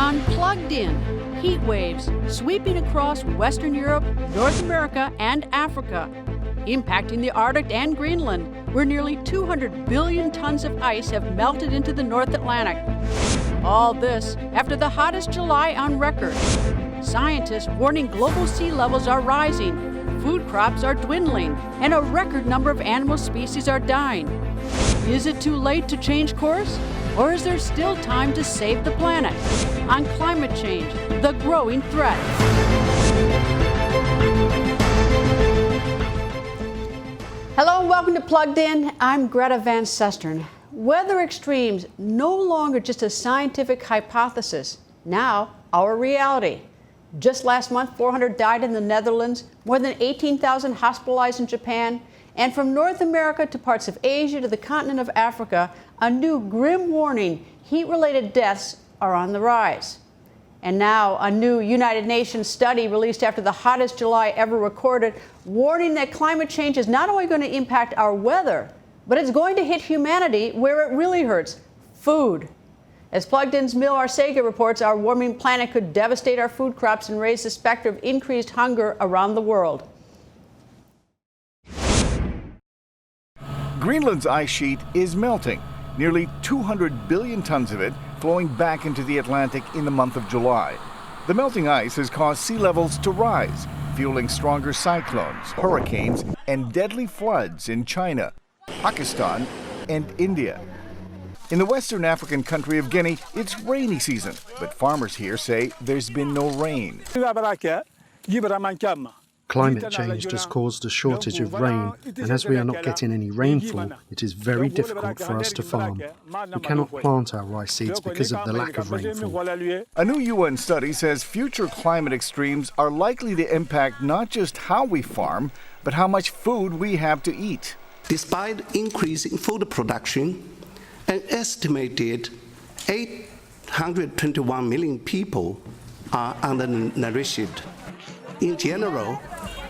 on Plugged In. Heat waves sweeping across Western Europe, North America, and Africa, impacting the Arctic and Greenland, where nearly 200 billion tons of ice have melted into the North Atlantic. All this after the hottest July on record. Scientists warning global sea levels are rising, food crops are dwindling, and a record number of animal species are dying. Is it too late to change course? Or is there still time to save the planet? On climate change, the growing threat. Hello and welcome to Plugged In. I'm Greta Van Susteren. Weather extremes no longer just a scientific hypothesis, now our reality. Just last month, 400 died in the Netherlands, more than 18,000 hospitalized in Japan, and from North America to parts of Asia to the continent of Africa, a new grim warning: heat-related deaths are on the rise. And now a new United Nations study released after the hottest July ever recorded, warning that climate change is not only going to impact our weather, but it's going to hit humanity where it really hurts: food. As Plugged In's Mil Arcega reports, our warming planet could devastate our food crops and raise the specter of increased hunger around the world. Greenland's ice sheet is melting, nearly 200 billion tons of it flowing back into the Atlantic in the month of July. The melting ice has caused sea levels to rise, fueling stronger cyclones, hurricanes, and deadly floods in China, Pakistan, and India. In the western African country of Guinea, it's rainy season, but farmers here say there's been no rain. Climate change has caused a shortage of rain, and as we are not getting any rainfall, it is very difficult for us to farm. We cannot plant our rice seeds because of the lack of rainfall. A new UN study says future climate extremes are likely to impact not just how we farm, but how much food we have to eat. Despite increasing food production, an estimated 821 million people are undernourished. In general,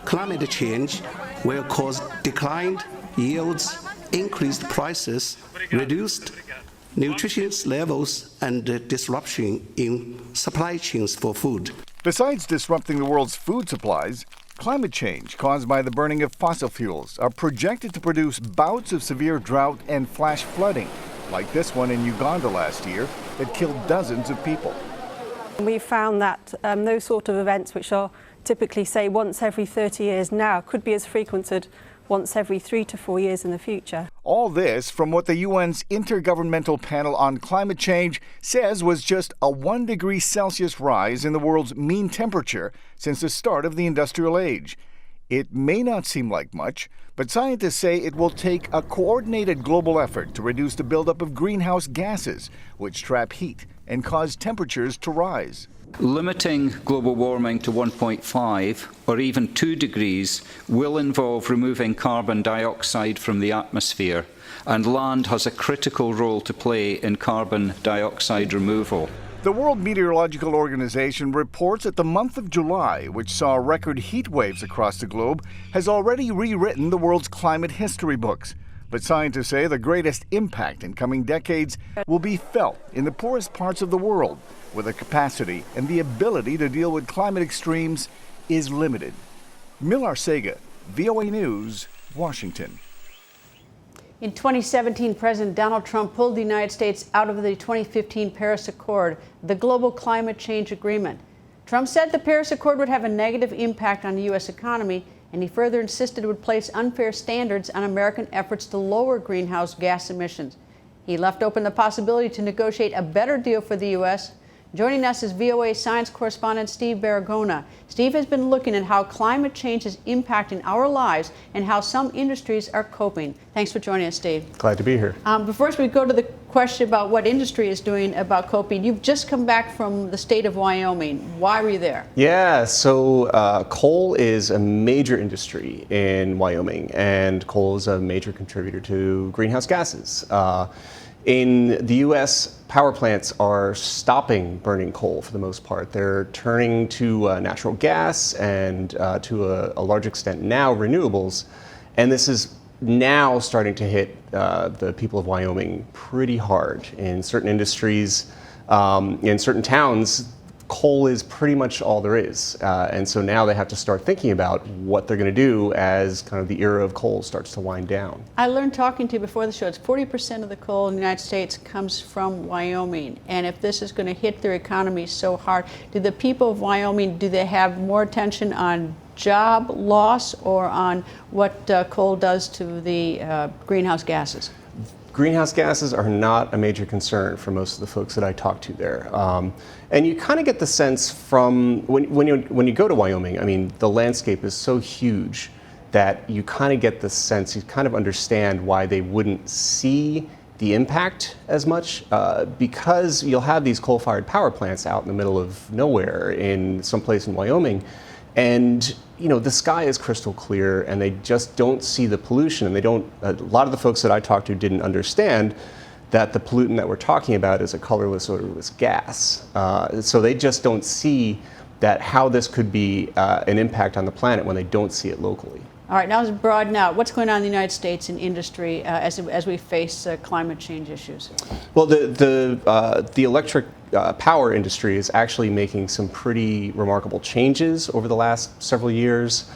climate change will cause declined yields, increased prices, reduced nutrition levels, and disruption in supply chains for food. Besides disrupting the world's food supplies, climate change caused by the burning of fossil fuels are projected to produce bouts of severe drought and flash flooding, like this one in Uganda last year that killed dozens of people. We found that those sort of events, which are typically, say, once every 30 years now, could be as frequented once every 3 to 4 years in the future. All this from what the UN's Intergovernmental Panel on Climate Change says was just a 1 degree Celsius rise in the world's mean temperature since the start of the industrial age. It may not seem like much, but scientists say it will take a coordinated global effort to reduce the buildup of greenhouse gases, which trap heat and cause temperatures to rise. Limiting global warming to 1.5 or even 2 degrees will involve removing carbon dioxide from the atmosphere, and land has a critical role to play in carbon dioxide removal. The World Meteorological Organization reports that the month of July, which saw record heat waves across the globe, has already rewritten the world's climate history books. But scientists say the greatest impact in coming decades will be felt in the poorest parts of the world, where the capacity and the ability to deal with climate extremes is limited. Mil Arcega, VOA News, Washington. In 2017, President Donald Trump pulled the United States out of the 2015 Paris Accord, the global climate change agreement. Trump said the Paris Accord would have a negative impact on the U.S. economy, and he further insisted it would place unfair standards on American efforts to lower greenhouse gas emissions. He left open the possibility to negotiate a better deal for the U.S. Joining us is VOA science correspondent Steve Baragona. Steve has been looking at how climate change is impacting our lives and how some industries are coping. Thanks for joining us, Steve. Glad to be here. Before we go to the question about what industry is doing about coping, you've just come back from the state of Wyoming. Why were you there? Yeah, so coal is a major industry in Wyoming, and coal is a major contributor to greenhouse gases. In the U.S., power plants are stopping burning coal for the most part. They're turning to natural gas and to a large extent now renewables. And this is now starting to hit the people of Wyoming pretty hard. In certain industries, In certain towns, coal is pretty much all there is. And so now they have to start thinking about what they're going to do as kind of the era of coal starts to wind down. I learned talking to you before the show, it's 40% of the coal in the United States comes from Wyoming. And if this is going to hit their economy so hard, do the people of Wyoming, do they have more attention on job loss or on what coal does to the greenhouse gases? Greenhouse gases are not a major concern for most of the folks that I talk to there. And you kind of get the sense from, when you go to Wyoming, I mean, the landscape is so huge that you kind of get the sense, you kind of understand why they wouldn't see the impact as much, because you'll have these coal-fired power plants out in the middle of nowhere in some place in Wyoming. And the sky is crystal clear, and they just don't see the pollution. And they don't. A lot of the folks that I talked to didn't understand that the pollutant that we're talking about is a colorless, odorless gas. So they just don't see that how this could be an impact on the planet when they don't see it locally. All right, now let's broaden out. What's going on in the United States in industry as we face climate change issues? Well, the electric power industry is actually making some pretty remarkable changes over the last several years.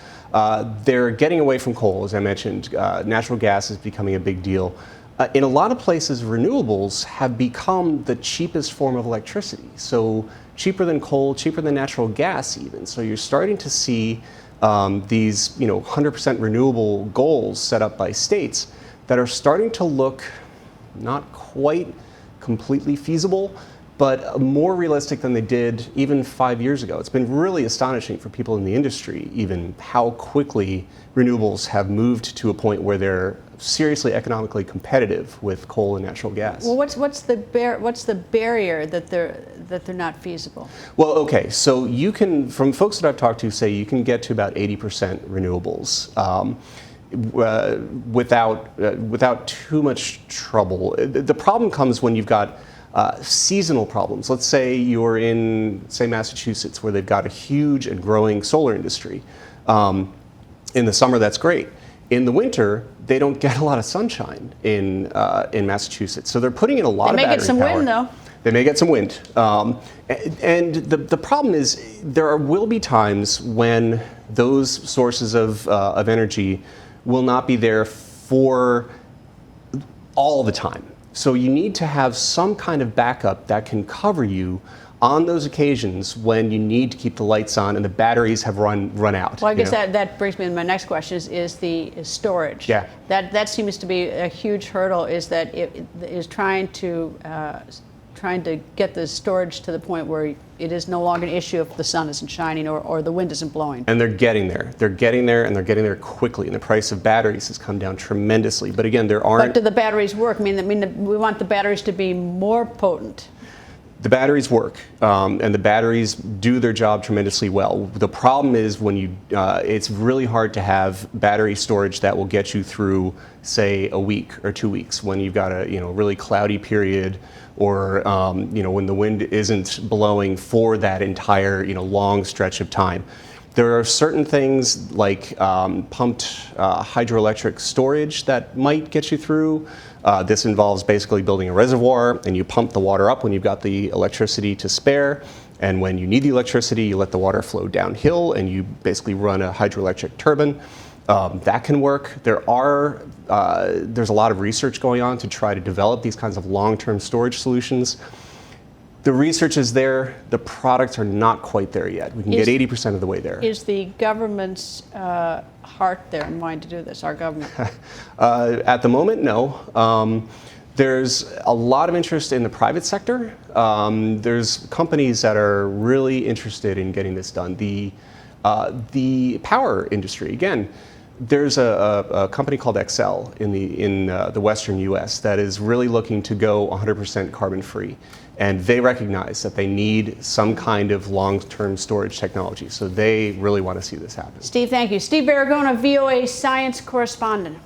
They're getting away from coal, as I mentioned. Natural gas is becoming a big deal. In a lot of places, renewables have become the cheapest form of electricity. So cheaper than coal, cheaper than natural gas even. So you're starting to see these 100% renewable goals set up by states that are starting to look not quite completely feasible, but more realistic than they did even 5 years ago. It's been really astonishing for people in the industry, even how quickly renewables have moved to a point where they're seriously economically competitive with coal and natural gas. Well, what's the barrier that they're not feasible? Well, okay, so you can, from folks that I've talked to, say you can get to about 80% renewables without too much trouble. The problem comes when you've got seasonal problems. Let's say you're in, say, Massachusetts, where they've got a huge and growing solar industry. In the summer, that's great. In the winter, they don't get a lot of sunshine in Massachusetts, so they're putting in a lot of battery power. They may get some wind, though. They may get some wind. And the problem is there will be times when those sources of energy will not be there for all the time. So you need to have some kind of backup that can cover you on those occasions when you need to keep the lights on and the batteries have run out. Well, I guess that brings me to my next question is the storage. Yeah. That seems to be a huge hurdle, is that it is trying to get the storage to the point where it is no longer an issue if the sun isn't shining or the wind isn't blowing. And they're getting there. They're getting there, and they're getting there quickly. And the price of batteries has come down tremendously. But again, there aren't... But do the batteries work? I mean, we want the batteries to be more potent. The batteries work, and the batteries do their job tremendously well. The problem is when you, it's really hard to have battery storage that will get you through, say, a week or 2 weeks when you've got a really cloudy period, or when the wind isn't blowing for that entire long stretch of time. There are certain things like pumped hydroelectric storage that might get you through. This involves basically building a reservoir, and you pump the water up when you've got the electricity to spare. And when you need the electricity, you let the water flow downhill, and you basically run a hydroelectric turbine. That can work. There's a lot of research going on to try to develop these kinds of long-term storage solutions. The research is there. The products are not quite there yet. We can get 80% of the way there. Is the government's heart there and mind to do this, our government? At the moment, no. There's a lot of interest in the private sector. There's companies that are really interested in getting this done. The power industry, again, there's a company called Xcel in the western U.S. that is really looking to go 100% carbon-free. And they recognize that they need some kind of long-term storage technology. So they really want to see this happen. Steve, thank you. Steve Baragona, VOA science correspondent.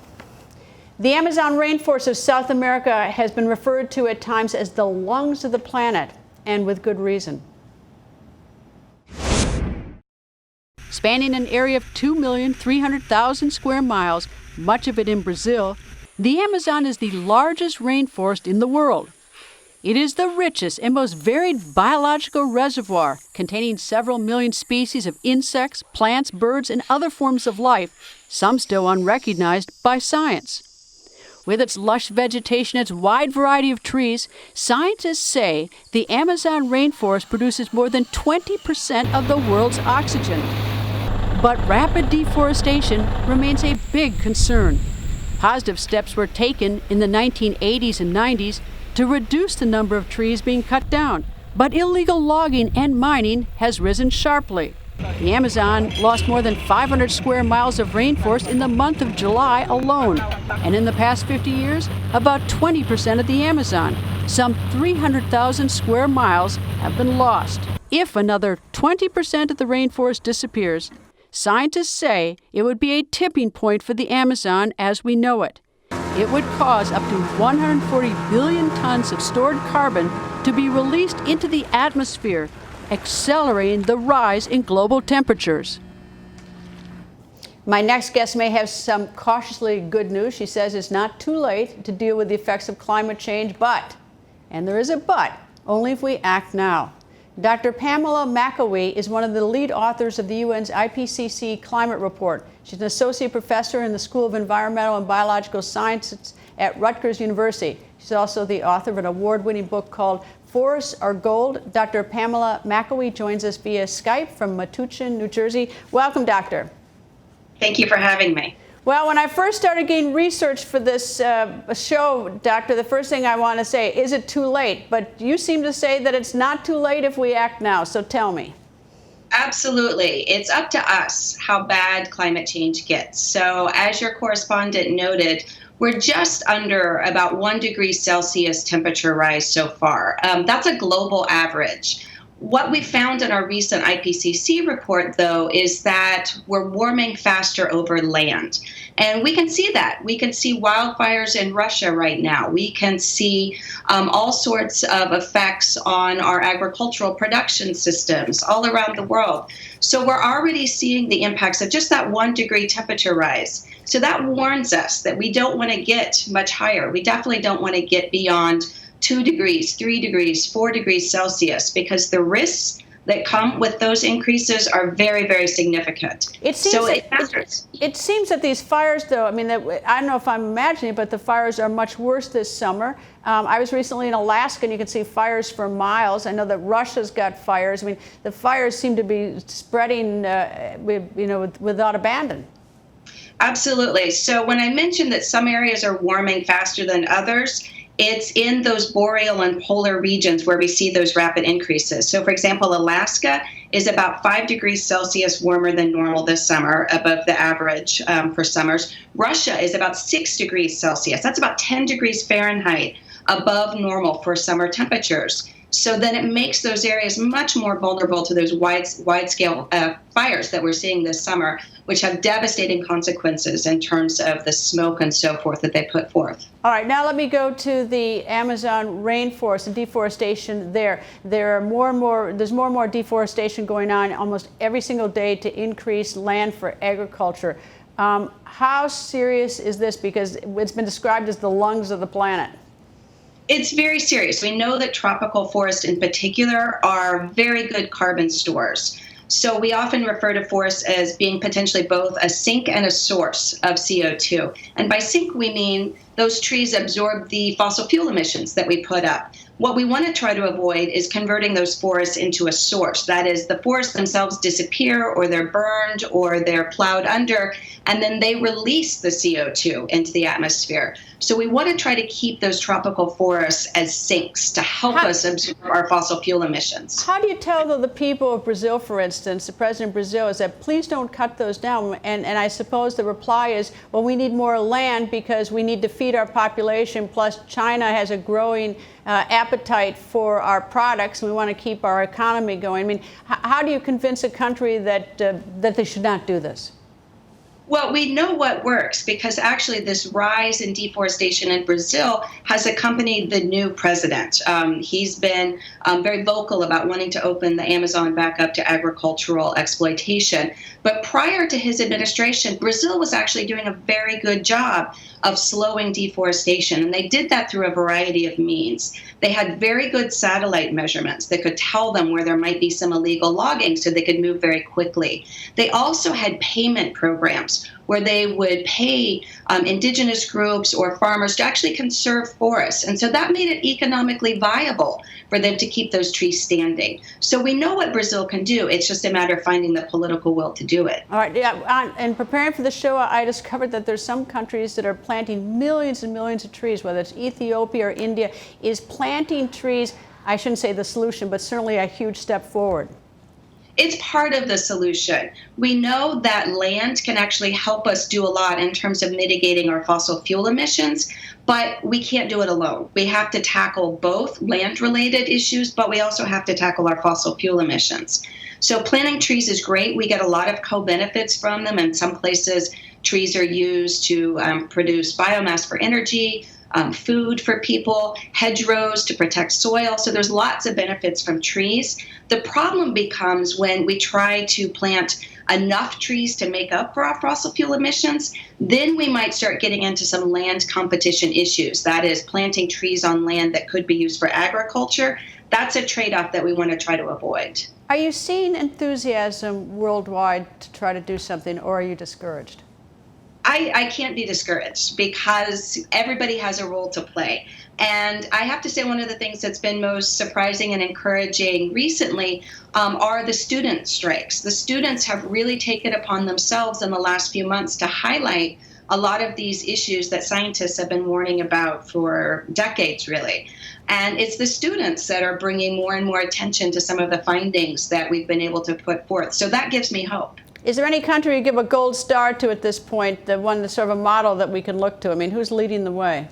The Amazon rainforest of South America has been referred to at times as the lungs of the planet, and with good reason. Spanning an area of 2,300,000 square miles, much of it in Brazil, the Amazon is the largest rainforest in the world. It is the richest and most varied biological reservoir, containing several million species of insects, plants, birds, and other forms of life, some still unrecognized by science. With its lush vegetation, its wide variety of trees, scientists say the Amazon rainforest produces more than 20% of the world's oxygen. But rapid deforestation remains a big concern. Positive steps were taken in the 1980s and 90s to reduce the number of trees being cut down, but illegal logging and mining has risen sharply. The Amazon lost more than 500 square miles of rainforest in the month of July alone, and in the past 50 years, about 20% of the Amazon, some 300,000 square miles, have been lost. If another 20% of the rainforest disappears, scientists say it would be a tipping point for the Amazon as we know it. It would cause up to 140 billion tons of stored carbon to be released into the atmosphere, accelerating the rise in global temperatures. My next guest may have some cautiously good news. She says it's not too late to deal with the effects of climate change, but, and there is a but, only if we act now. Dr. Pamela McAwee is one of the lead authors of the UN's IPCC climate report. She's an associate professor in the School of Environmental and Biological Sciences at Rutgers University. She's also the author of an award-winning book called Forests Are Gold. Dr. Pamela McAwee joins us via Skype from Metuchen, New Jersey. Welcome, Doctor. Thank you for having me. Well, when I first started getting research for this show, Doctor, the first thing I want to say, is it too late? But you seem to say that it's not too late if we act now, so tell me. Absolutely. It's up to us how bad climate change gets. So as your correspondent noted, we're just under about 1 degree Celsius temperature rise so far. That's a global average. What we found in our recent IPCC report, though, is that we're warming faster over land. And we can see that. We can see wildfires in Russia right now. We can see all sorts of effects on our agricultural production systems all around the world. So we're already seeing the impacts of just that 1 degree temperature rise. So that warns us that we don't want to get much higher. We definitely don't want to get beyond 2 degrees, 3 degrees, 4 degrees Celsius, because the risks that come with those increases are very, very significant. It seems that these fires, though, I mean, I don't know if I'm imagining, but the fires are much worse this summer. I was recently in Alaska, and you can see fires for miles. I know that Russia's got fires. I mean, the fires seem to be spreading, without abandon. Absolutely. So when I mentioned that some areas are warming faster than others, it's in those boreal and polar regions where we see those rapid increases. So, for example, Alaska is about 5 degrees Celsius warmer than normal this summer, above the average for summers. Russia is about 6 degrees Celsius. That's about 10 degrees Fahrenheit above normal for summer temperatures. So then it makes those areas much more vulnerable to those wide-scale fires that we're seeing this summer, which have devastating consequences in terms of the smoke and so forth that they put forth. All right, now let me go to the Amazon rainforest and deforestation there. There's more and more deforestation going on almost every single day to increase land for agriculture. How serious is this? Because it's been described as the lungs of the planet. It's very serious. We know that tropical forests in particular are very good carbon stores. So we often refer to forests as being potentially both a sink and a source of CO2. And by sink, we mean those trees absorb the fossil fuel emissions that we put up. What we want to try to avoid is converting those forests into a source. That is, the forests themselves disappear, or they're burned, or they're plowed under, and then they release the CO2 into the atmosphere. So we want to try to keep those tropical forests as sinks to help us absorb our fossil fuel emissions. How do you tell, though, the people of Brazil, for instance, the president of Brazil, is that please don't cut those down? And I suppose the reply is, well, we need more land because we need to feed our population, plus China has a growing appetite for our products, and we want to keep our economy going. I mean, how do you convince a country that they should not do this? Well, we know what works because actually this rise in deforestation in Brazil has accompanied the new president. He's been very vocal about wanting to open the Amazon back up to agricultural exploitation. But prior to his administration, Brazil was actually doing a very good job of slowing deforestation. And they did that through a variety of means. They had very good satellite measurements that could tell them where there might be some illegal logging so they could move very quickly. They also had payment programs where they would pay indigenous groups or farmers to actually conserve forests. And so that made it economically viable for them to keep those trees standing. So we know what Brazil can do. It's just a matter of finding the political will to do it. All right, yeah, in preparing for the show, I discovered that there's some countries that are planting millions and millions of trees, whether it's Ethiopia or India. Is planting trees, I shouldn't say the solution, but certainly a huge step forward? It's part of the solution. We know that land can actually help us do a lot in terms of mitigating our fossil fuel emissions, but we can't do it alone. We have to tackle both land-related issues, but we also have to tackle our fossil fuel emissions. So planting trees is great. We get a lot of co-benefits from them. In some places, trees are used to produce biomass for energy, food for people, hedgerows to protect soil. So there's lots of benefits from trees. The problem becomes when we try to plant enough trees to make up for our fossil fuel emissions, then we might start getting into some land competition issues. That is, planting trees on land that could be used for agriculture. That's a trade-off that we want to try to avoid. Are you seeing enthusiasm worldwide to try to do something, or are you discouraged? I can't be discouraged because everybody has a role to play. And I have to say one of the things that's been most surprising and encouraging recently are the student strikes. The students have really taken upon themselves in the last few months to highlight a lot of these issues that scientists have been warning about for decades, really. And it's the students that are bringing more and more attention to some of the findings that we've been able to put forth. So that gives me hope. Is there any country you give a gold star to at this point, the one that's sort of a model that we can look to? I mean, who's leading the way?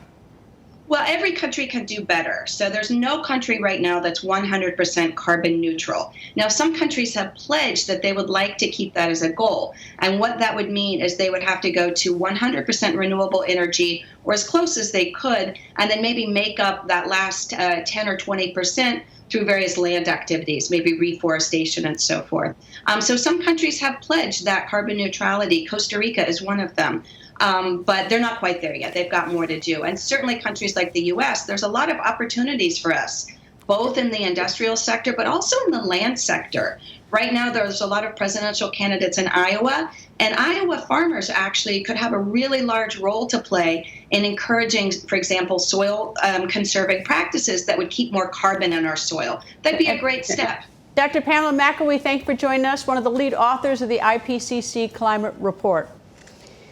Well, every country can do better. So there's no country right now that's 100% carbon neutral. Now, some countries have pledged that they would like to keep that as a goal. And what that would mean is they would have to go to 100% renewable energy, or as close as they could, and then maybe make up that last 10 or 20% through various land activities, maybe reforestation and so forth. So some countries have pledged that carbon neutrality. Costa Rica is one of them. But they're not quite there yet. They've got more to do. And certainly countries like the U.S., there's a lot of opportunities for us, both in the industrial sector, but also in the land sector. Right now, there's a lot of presidential candidates in Iowa, and Iowa farmers actually could have a really large role to play in encouraging, for example, soil conserving practices that would keep more carbon in our soil. That'd be a great step. Dr. Pamela McElwee, thank you for joining us, one of the lead authors of the IPCC Climate Report.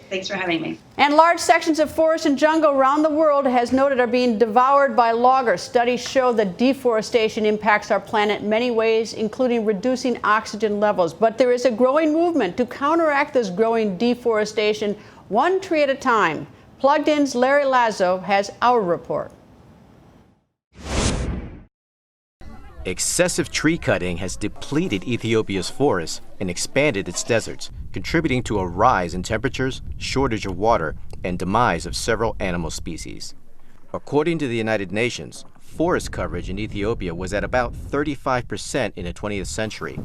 Thanks for having me. And large sections of forest and jungle around the world, has noted, are being devoured by loggers. Studies show that deforestation impacts our planet in many ways, including reducing oxygen levels. But there is a growing movement to counteract this growing deforestation, one tree at a time. Plugged In's Larry Lazo has our report. Excessive tree cutting has depleted Ethiopia's forests and expanded its deserts, contributing to a rise in temperatures, shortage of water, and demise of several animal species. According to the United Nations, forest coverage in Ethiopia was at about 35% in the 20th century.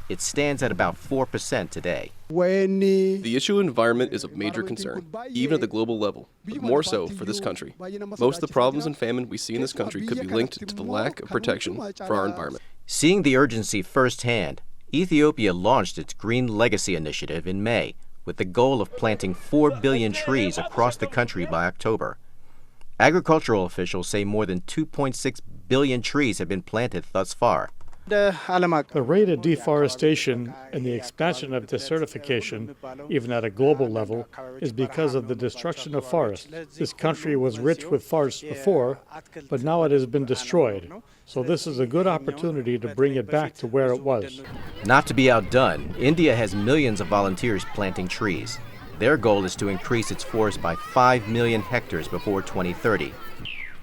It stands at about 4% today. The issue of environment is a major concern, even at the global level, but more so for this country. Most of the problems and famine we see in this country could be linked to the lack of protection for our environment. Seeing the urgency firsthand, Ethiopia launched its Green Legacy Initiative in May with the goal of planting 4 billion trees across the country by October. Agricultural officials say more than 2.6 billion trees have been planted thus far. The rate of deforestation and the expansion of desertification, even at a global level, is because of the destruction of forests. This country was rich with forests before, but now it has been destroyed. So this is a good opportunity to bring it back to where it was. Not to be outdone, India has millions of volunteers planting trees. Their goal is to increase its forest by 5 million hectares before 2030.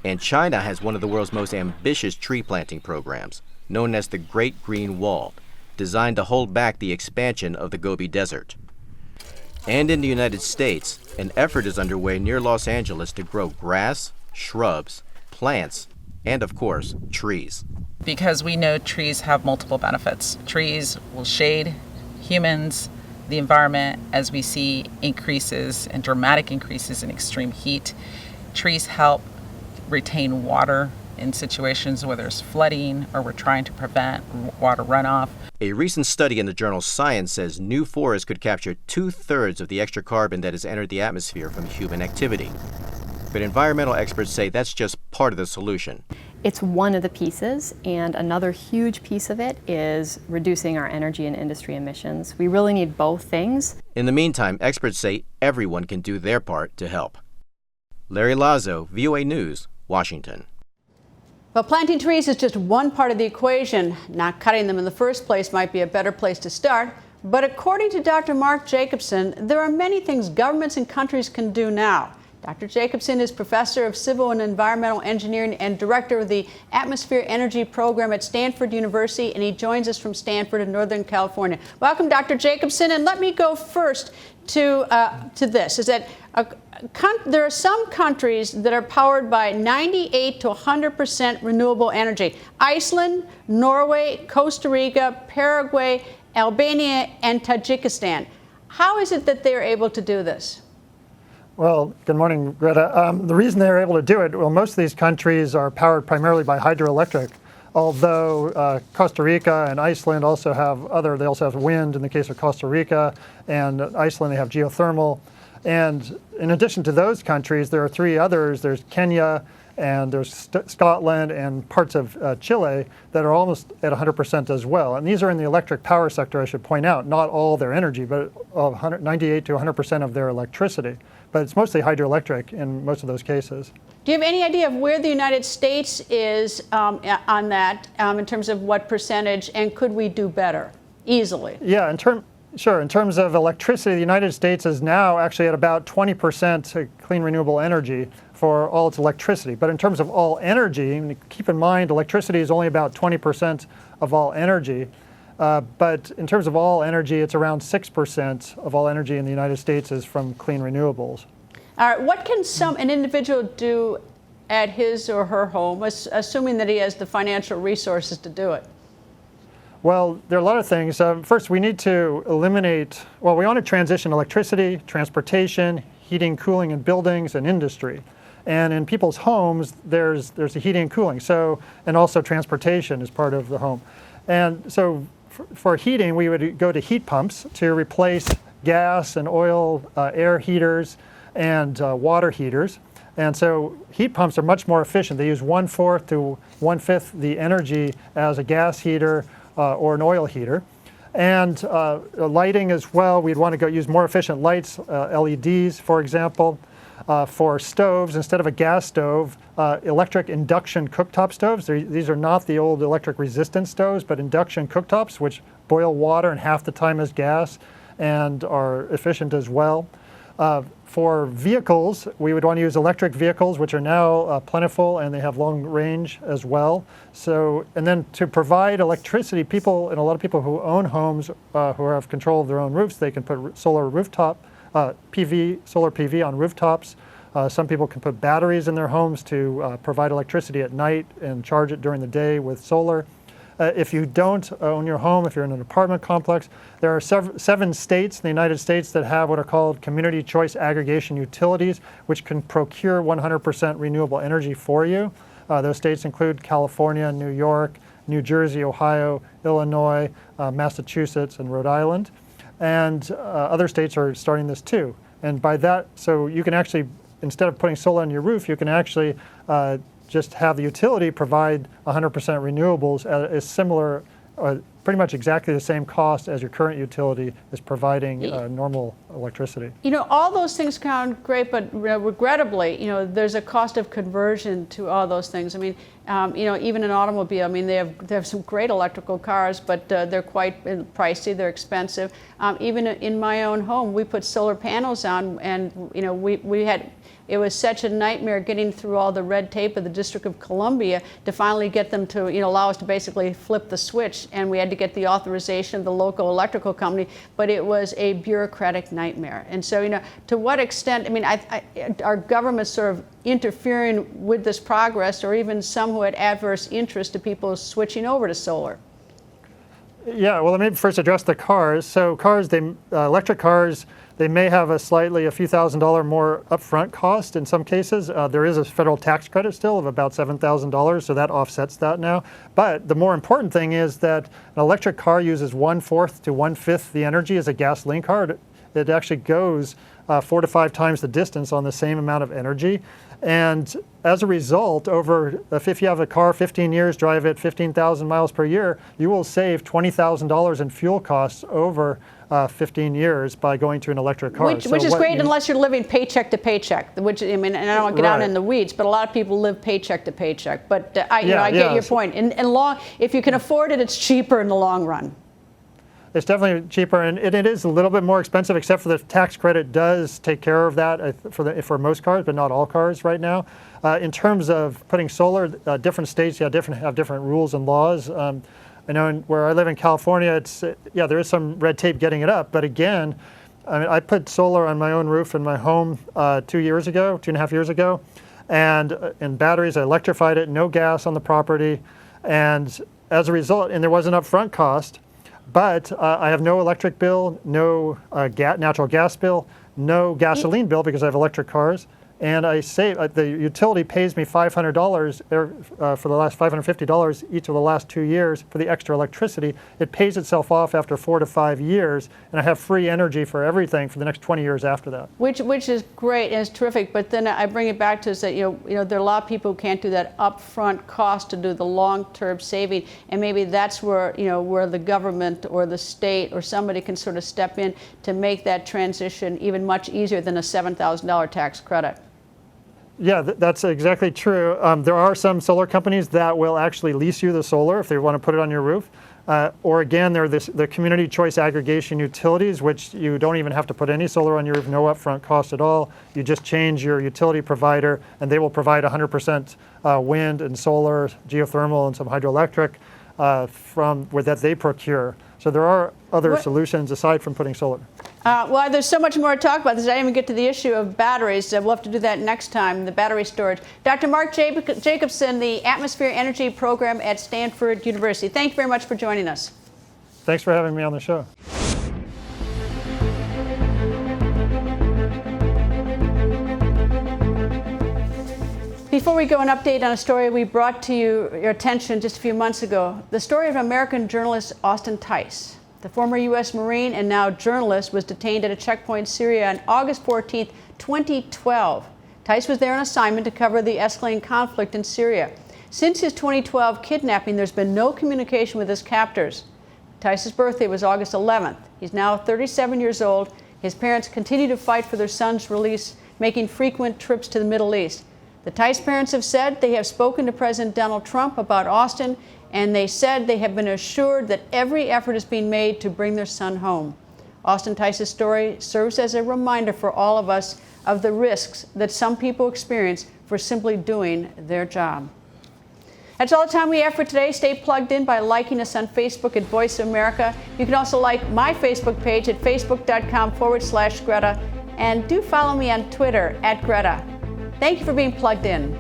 And China has one of the world's most ambitious tree planting programs, known as the Great Green Wall, designed to hold back the expansion of the Gobi Desert. And in the United States, an effort is underway near Los Angeles to grow grass, shrubs, plants, and of course, trees. Because we know trees have multiple benefits. Trees will shade humans, the environment, as we see increases and dramatic increases in extreme heat. Trees help retain water in situations where there's flooding or we're trying to prevent water runoff. A recent study in the journal Science says new forests could capture 2/3 of the extra carbon that has entered the atmosphere from human activity. But environmental experts say that's just part of the solution. It's one of the pieces, and another huge piece of it is reducing our energy and industry emissions. We really need both things. In the meantime, experts say everyone can do their part to help. Larry Lazo, VOA News, Washington. Well, planting trees is just one part of the equation. Not cutting them in the first place might be a better place to start. But according to Dr. Mark Jacobson, there are many things governments and countries can do now. Dr. Jacobson is professor of civil and environmental engineering and director of the Atmosphere Energy Program at Stanford University, and he joins us from Stanford in Northern California. Welcome, Dr. Jacobson, and let me go first to this, is that there are some countries that are powered by 98 to 100% renewable energy. Iceland, Norway, Costa Rica, Paraguay, Albania, and Tajikistan. How is it that they're able to do this? Well, good morning, Greta. The reason they're able to do it, well, most of these countries are powered primarily by hydroelectric, although Costa Rica and Iceland also they also have wind in the case of Costa Rica, and Iceland, they have geothermal. And in addition to those countries, there are three others. There's Kenya, and there's Scotland and parts of Chile that are almost at 100% as well. And these are in the electric power sector, I should point out, not all their energy, but 98 to 100% of their electricity. But it's mostly hydroelectric in most of those cases. Do you have any idea of where the United States is on that in terms of what percentage, and could we do better easily? Yeah, sure. In terms of electricity, the United States is now actually at about 20% clean renewable energy for all its electricity. But in terms of all energy, keep in mind electricity is only about 20% of all energy. But in terms of all energy, it's around 6% of all energy in the United States is from clean renewables. All right, what can an individual do at his or her home, assuming that he has the financial resources to do it? Well, there are a lot of things. First, we need to we want to transition electricity, transportation, heating, cooling in buildings, and industry. And in people's homes, there's the heating and cooling, and also transportation is part of the home. And so for heating, we would go to heat pumps to replace gas and oil, air heaters, and water heaters. And so heat pumps are much more efficient. They use 1/4 to 1/5 the energy as a gas heater or an oil heater. And lighting as well, we'd want to use more efficient lights, LEDs, for example. For stoves, instead of a gas stove, electric induction cooktop stoves. These are not the old electric resistant stoves, but induction cooktops, which boil water in half the time as gas and are efficient as well. For vehicles, we would want to use electric vehicles, which are now plentiful and they have long range as well. And then to provide electricity, a lot of people who own homes who have control of their own roofs, they can put solar PV on rooftops. Some people can put batteries in their homes to provide electricity at night and charge it during the day with solar. If you don't own your home, if you're in an apartment complex, there are 7 states in the United States that have what are called community choice aggregation utilities, which can procure 100% renewable energy for you. Those states include California, New York, New Jersey, Ohio, Illinois, Massachusetts, and Rhode Island. And other states are starting this too. And by that, so you can actually, instead of putting solar on your roof, you can actually just have the utility provide 100% renewables at a similar, pretty much exactly the same cost as your current utility is providing normal electricity. All those things sound great, but regrettably, there's a cost of conversion to all those things. I mean, even an automobile, they have some great electrical cars, but they're quite pricey, they're expensive. Even in my own home, we put solar panels on, and we had It was such a nightmare getting through all the red tape of the District of Columbia to finally get them to, allow us to basically flip the switch. And we had to get the authorization of the local electrical company, but it was a bureaucratic nightmare. And so, to what extent, our government sort of interfering with this progress, or even some who had adverse interest to people switching over to solar? Yeah, well, let me first address the cars. So cars, electric cars, they may have a few $1,000s more upfront cost in some cases. There is a federal tax credit still of about $7,000, so that offsets that now. But the more important thing is that an electric car uses 1/4 to 1/5 the energy as a gasoline car. It actually goes 4 to 5 times the distance on the same amount of energy. And as a result, if you have a car 15 years, drive it 15,000 miles per year, you will save $20,000 in fuel costs over 15 years by going to an electric car. Which is great unless you're living paycheck to paycheck, and I don't want to get out in the weeds, but a lot of people live paycheck to paycheck. But I get your point. If you can afford it, it's cheaper in the long run. It's definitely cheaper, and it is a little bit more expensive, except for the tax credit does take care of that for most cars, but not all cars right now. In terms of putting solar, different states have different rules and laws. I know where I live in California, there is some red tape getting it up, but again, I put solar on my own roof in my home 2.5 years ago, and in batteries, I electrified it, no gas on the property, and as a result, and there was an upfront cost. But I have no electric bill, no natural gas bill, no gasoline bill because I have electric cars, and I save. The utility pays me $500 for the last $550 each of the last 2 years for the extra electricity. It pays itself off after 4 to 5 years, and I have free energy for everything for the next 20 years after that. Which is great and it's terrific. But then I bring it back to is that there are a lot of people who can't do that upfront cost to do the long-term saving, and maybe that's where where the government or the state or somebody can sort of step in to make that transition even much easier than a $7,000 tax credit. Yeah, that's exactly true. There are some solar companies that will actually lease you the solar if they want to put it on your roof. Or again, there are the community choice aggregation utilities, which you don't even have to put any solar on your roof, no upfront cost at all. You just change your utility provider, and they will provide 100% wind and solar, geothermal, and some hydroelectric from that they procure. So there are other solutions aside from putting solar. Well, there's so much more to talk about this. I didn't even get to the issue of batteries. We'll have to do that next time, the battery storage. Dr. Mark Jacobson, the Atmosphere Energy Program at Stanford University. Thank you very much for joining us. Thanks for having me on the show. Before we go, an update on a story we brought to your attention just a few months ago. The story of American journalist Austin Tice. The former U.S. Marine and now journalist was detained at a checkpoint in Syria on August 14, 2012. Tice was there on assignment to cover the escalating conflict in Syria. Since his 2012 kidnapping, there's been no communication with his captors. Tice's birthday was August 11th. He's now 37 years old. His parents continue to fight for their son's release, making frequent trips to the Middle East. The Tice parents have said they have spoken to President Donald Trump about Austin, and they said they have been assured that every effort is being made to bring their son home. Austin Tice's story serves as a reminder for all of us of the risks that some people experience for simply doing their job. That's all the time we have for today. Stay plugged in by liking us on Facebook at Voice America. You can also like my Facebook page at facebook.com/Greta, and do follow me on Twitter at Greta. Thank you for being plugged in.